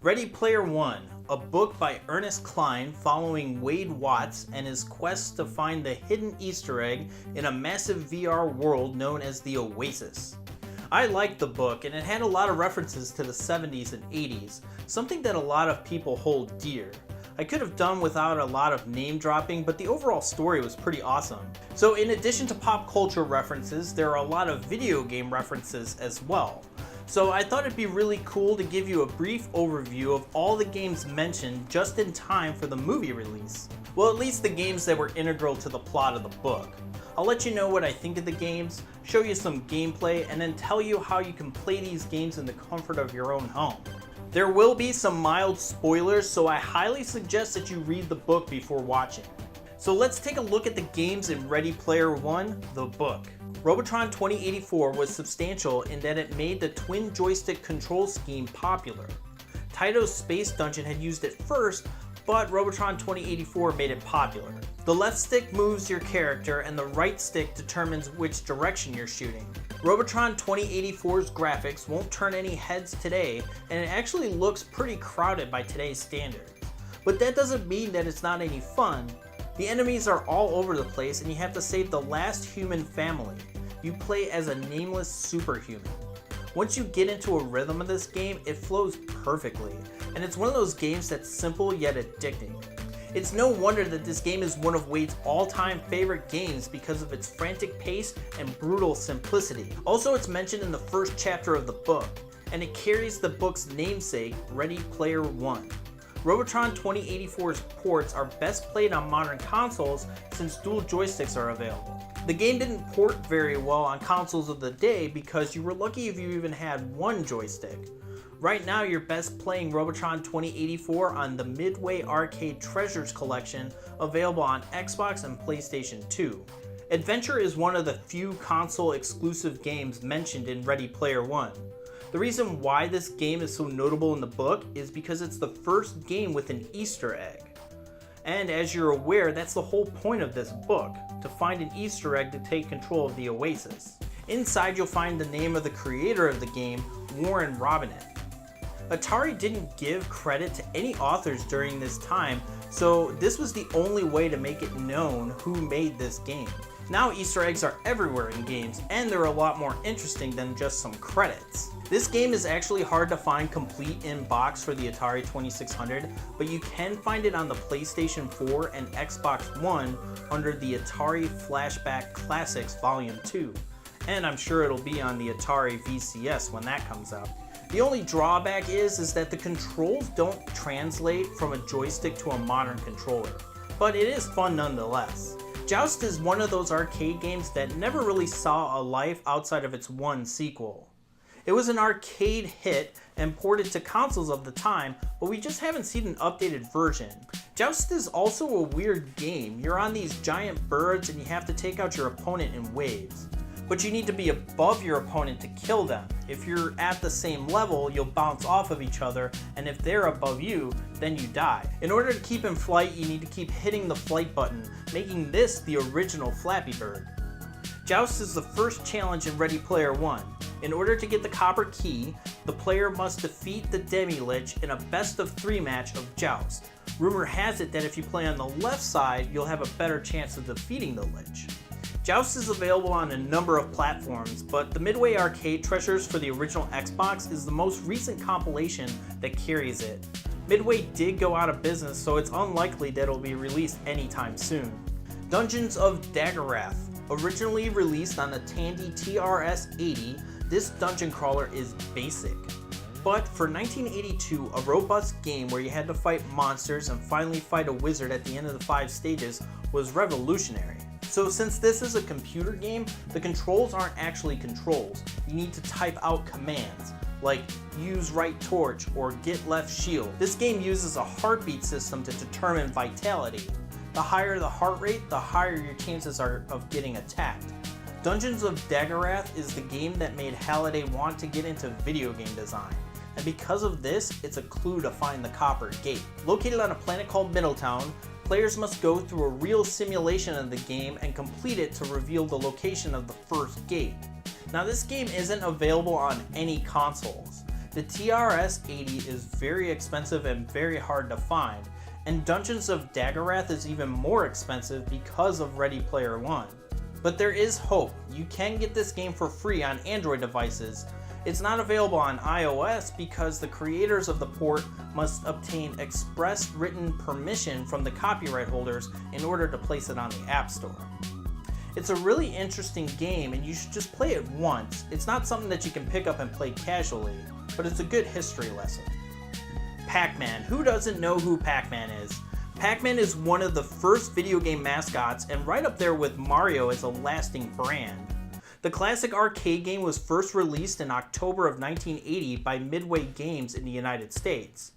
Ready Player One, a book by Ernest Cline following Wade Watts and his quest to find the hidden Easter egg in a massive VR world known as the Oasis. I liked the book, and it had a lot of references to the 70s and 80s, something that a lot of people hold dear. I could have done without a lot of name dropping, but the overall story was pretty awesome. So in addition to pop culture references, there are a lot of video game references as well. So I thought it'd be really cool to give you a brief overview of all the games mentioned just in time for the movie release. Well, at least the games that were integral to the plot of the book. I'll let you know what I think of the games, show you some gameplay, and then tell you how you can play these games in the comfort of your own home. There will be some mild spoilers, so I highly suggest that you read the book before watching. So let's take a look at the games in Ready Player One, the book. Robotron 2084 was substantial in that it made the twin joystick control scheme popular. Taito's Space Dungeon had used it first, but Robotron 2084 made it popular. The left stick moves your character and the right stick determines which direction you're shooting. Robotron 2084's graphics won't turn any heads today, and it actually looks pretty crowded by today's standards. But that doesn't mean that it's not any fun. The enemies are all over the place and you have to save the last human family. You play as a nameless superhuman. Once you get into a rhythm of this game, it flows perfectly, and it's one of those games that's simple yet addicting. It's no wonder that this game is one of Wade's all-time favorite games because of its frantic pace and brutal simplicity. Also, it's mentioned in the first chapter of the book, and it carries the book's namesake, Ready Player One. Robotron 2084's ports are best played on modern consoles since dual joysticks are available. The game didn't port very well on consoles of the day because you were lucky if you even had one joystick. Right now you're best playing Robotron 2084 on the Midway Arcade Treasures Collection available on Xbox and PlayStation 2. Adventure is one of the few console exclusive games mentioned in Ready Player One. The reason why this game is so notable in the book is because it's the first game with an Easter egg. And as you're aware, that's the whole point of this book, to find an Easter egg to take control of the Oasis. Inside you'll find the name of the creator of the game, Warren Robinett. Atari didn't give credit to any authors during this time, so this was the only way to make it known who made this game. Now Easter eggs are everywhere in games, and they're a lot more interesting than just some credits. This game is actually hard to find complete in box for the Atari 2600, but you can find it on the PlayStation 4 and Xbox One under the Atari Flashback Classics Volume 2. And I'm sure it'll be on the Atari VCS when that comes out. The only drawback is that the controls don't translate from a joystick to a modern controller, but it is fun nonetheless. Joust is one of those arcade games that never really saw a life outside of its one sequel. It was an arcade hit and ported to consoles of the time, but we just haven't seen an updated version. Joust is also a weird game. You're on these giant birds and you have to take out your opponent in waves. But you need to be above your opponent to kill them. If you're at the same level, you'll bounce off of each other, and if they're above you, then you die. In order to keep in flight, you need to keep hitting the flight button, making this the original Flappy Bird. Joust is the first challenge in Ready Player One. In order to get the copper key, the player must defeat the Demi-Lich in a best-of-3 match of Joust. Rumor has it that if you play on the left side, you'll have a better chance of defeating the Lich. Joust is available on a number of platforms, but the Midway Arcade Treasures for the original Xbox is the most recent compilation that carries it. Midway did go out of business, so it's unlikely that it'll be released anytime soon. Dungeons of Daggorath. Originally released on the Tandy TRS-80, this dungeon crawler is basic. But for 1982, a robust game where you had to fight monsters and finally fight a wizard at the end of the 5 stages was revolutionary. So since this is a computer game, the controls aren't actually controls. You need to type out commands, like use right torch or get left shield. This game uses a heartbeat system to determine vitality. The higher the heart rate, the higher your chances are of getting attacked. Dungeons of Daggorath is the game that made Halliday want to get into video game design. And because of this, it's a clue to find the Copper Gate. Located on a planet called Middletown, players must go through a real simulation of the game and complete it to reveal the location of the first gate. Now this game isn't available on any consoles. The TRS-80 is very expensive and very hard to find, and Dungeons of Daggorath is even more expensive because of Ready Player One. But there is hope. You can get this game for free on Android devices. It's not available on iOS because the creators of the port must obtain express written permission from the copyright holders in order to place it on the App Store. It's a really interesting game and you should just play it once. It's not something that you can pick up and play casually, but it's a good history lesson. Pac-Man. Who doesn't know who Pac-Man is? Pac-Man is one of the first video game mascots and right up there with Mario as a lasting brand. The classic arcade game was first released in October of 1980 by Midway Games in the United States.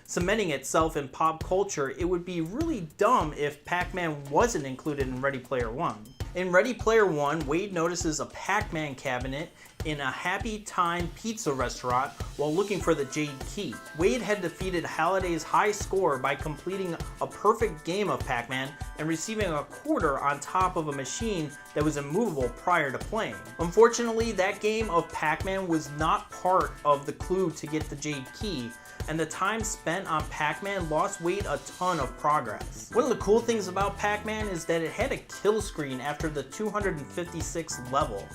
Cementing itself in pop culture, it would be really dumb if Pac-Man wasn't included in Ready Player One. In Ready Player One, Wade notices a Pac-Man cabinet in a Happy Time pizza restaurant while looking for the Jade Key. Wade had defeated Halliday's high score by completing a perfect game of Pac-Man and receiving a quarter on top of a machine that was immovable prior to playing. Unfortunately, that game of Pac-Man was not part of the clue to get the Jade Key, and the time spent on Pac-Man lost Wade a ton of progress. One of the cool things about Pac-Man is that it had a kill screen after the 256th level.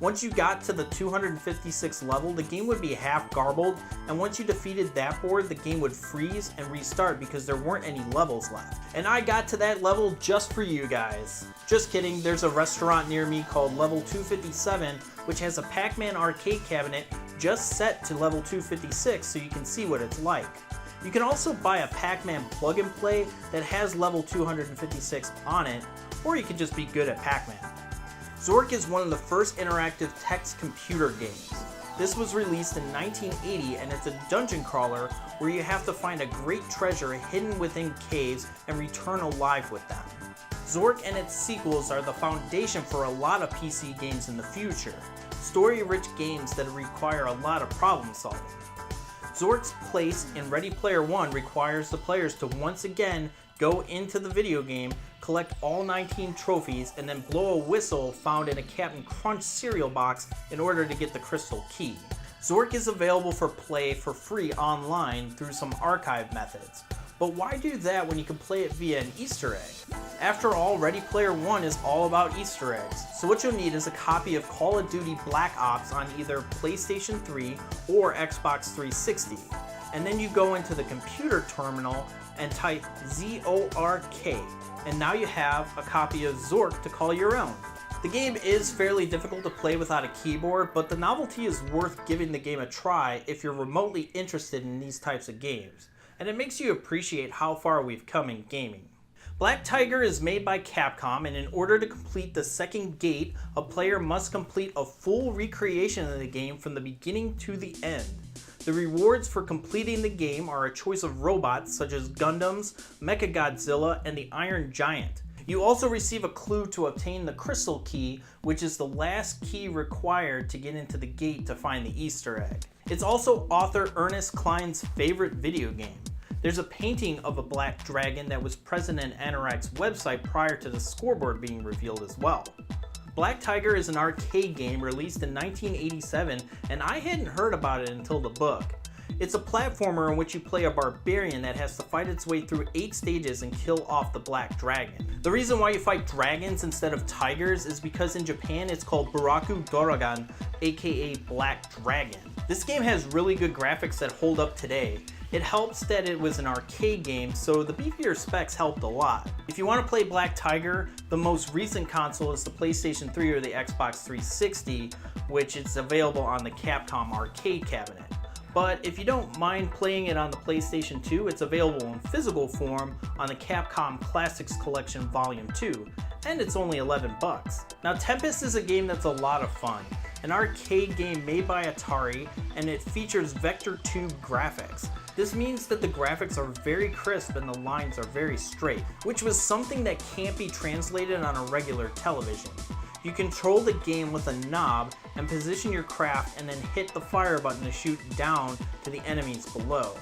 Once you got to the 256th level, the game would be half garbled, and once you defeated that board, the game would freeze and restart because there weren't any levels left. And I got to that level just for you guys. Just kidding, there's a restaurant near me called Level 257, which has a Pac-Man arcade cabinet just set to level 256 so you can see what it's like. You can also buy a Pac-Man plug and play that has level 256 on it, or you can just be good at Pac-Man. Zork is one of the first interactive text computer games. This was released in 1980 and it's a dungeon crawler where you have to find a great treasure hidden within caves and return alive with them. Zork and its sequels are the foundation for a lot of PC games in the future, story-rich games that require a lot of problem solving. Zork's place in Ready Player One requires the players to once again go into the video game, collect all 19 trophies, and then blow a whistle found in a Captain Crunch cereal box in order to get the crystal key. Zork is available for play for free online through some archive methods. But why do that when you can play it via an Easter egg? After all, Ready Player One is all about Easter eggs, so what you'll need is a copy of Call of Duty Black Ops on either PlayStation 3 or Xbox 360. And then you go into the computer terminal and type ZORK, and now you have a copy of Zork to call your own. The game is fairly difficult to play without a keyboard, but the novelty is worth giving the game a try if you're remotely interested in these types of games, and it makes you appreciate how far we've come in gaming. Black Tiger is made by Capcom, and in order to complete the second gate, a player must complete a full recreation of the game from the beginning to the end. The rewards for completing the game are a choice of robots such as Gundams, Mechagodzilla, and the Iron Giant. You also receive a clue to obtain the Crystal Key, which is the last key required to get into the gate to find the Easter egg. It's also author Ernest Cline's favorite video game. There's a painting of a black dragon that was present in Anorak's website prior to the scoreboard being revealed as well. Black Tiger is an arcade game released in 1987, and I hadn't heard about it until the book. It's a platformer in which you play a barbarian that has to fight its way through 8 stages and kill off the black dragon. The reason why you fight dragons instead of tigers is because in Japan it's called Buraku Doragan, aka Black Dragon. This game has really good graphics that hold up today. It helps that it was an arcade game, so the beefier specs helped a lot. If you want to play Black Tiger, the most recent console is the PlayStation 3 or the Xbox 360, which is available on the Capcom arcade cabinet. But if you don't mind playing it on the PlayStation 2, it's available in physical form on the Capcom Classics Collection Volume 2, and it's only $11. Now Tempest is a game that's a lot of fun. An arcade game made by Atari, and it features vector tube graphics. This means that the graphics are very crisp and the lines are very straight, which was something that can't be translated on a regular television. You control the game with a knob and position your craft and then hit the fire button to shoot down to the enemies below.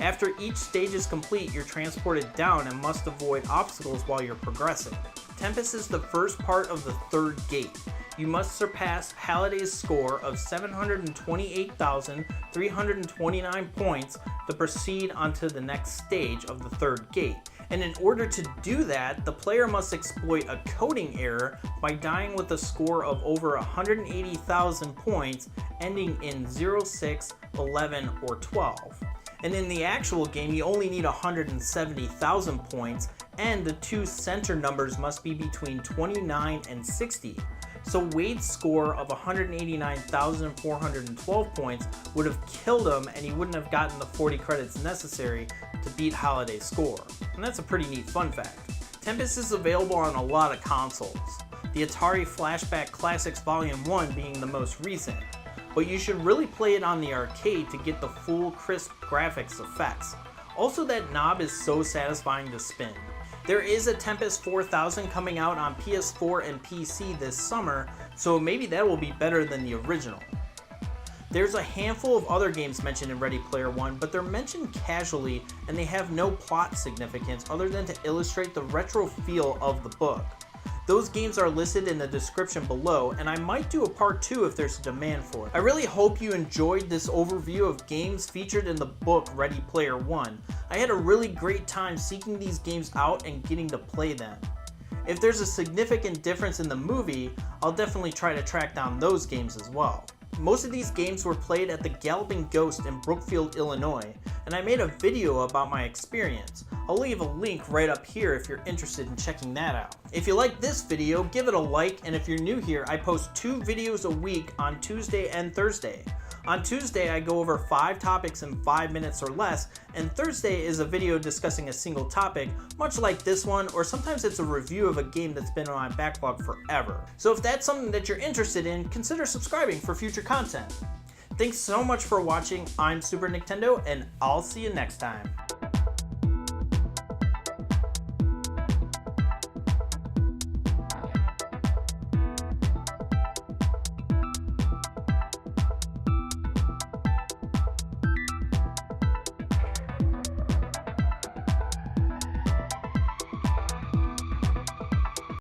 After each stage is complete, you're transported down and must avoid obstacles while you're progressing. Tempest is the first part of the third gate. you must surpass Halliday's score of 728,329 points to proceed onto the next stage of the third gate. And in order to do that, the player must exploit a coding error by dying with a score of over 180,000 points ending in 0, 6, 11, or 12. And in the actual game, you only need 170,000 points, and the two center numbers must be between 29 and 60. So Wade's score of 189,412 points would have killed him, and he wouldn't have gotten the 40 credits necessary to beat Halliday's score. And that's a pretty neat fun fact. Tempest is available on a lot of consoles, the Atari Flashback Classics Volume 1 being the most recent. But you should really play it on the arcade to get the full crisp graphics effects. Also, that knob is so satisfying to spin. There is a Tempest 4000 coming out on PS4 and PC this summer, so maybe that will be better than the original. There's a handful of other games mentioned in Ready Player One, but they're mentioned casually and they have no plot significance other than to illustrate the retro feel of the book. Those games are listed in the description below, and I might do a part 2 if there's a demand for it. I really hope you enjoyed this overview of games featured in the book Ready Player One. I had a really great time seeking these games out and getting to play them. If there's a significant difference in the movie, I'll definitely try to track down those games as well. Most of these games were played at the Galloping Ghost in Brookfield, Illinois, and I made a video about my experience. I'll leave a link right up here if you're interested in checking that out. If you like this video, give it a like, and if you're new here, I post 2 videos a week on Tuesday and Thursday. On Tuesday, I go over 5 topics in 5 minutes or less, and Thursday is a video discussing a single topic, much like this one, or sometimes it's a review of a game that's been on my backlog forever. So if that's something that you're interested in, consider subscribing for future content. Thanks so much for watching. I'm Super Nintendo, and I'll see you next time.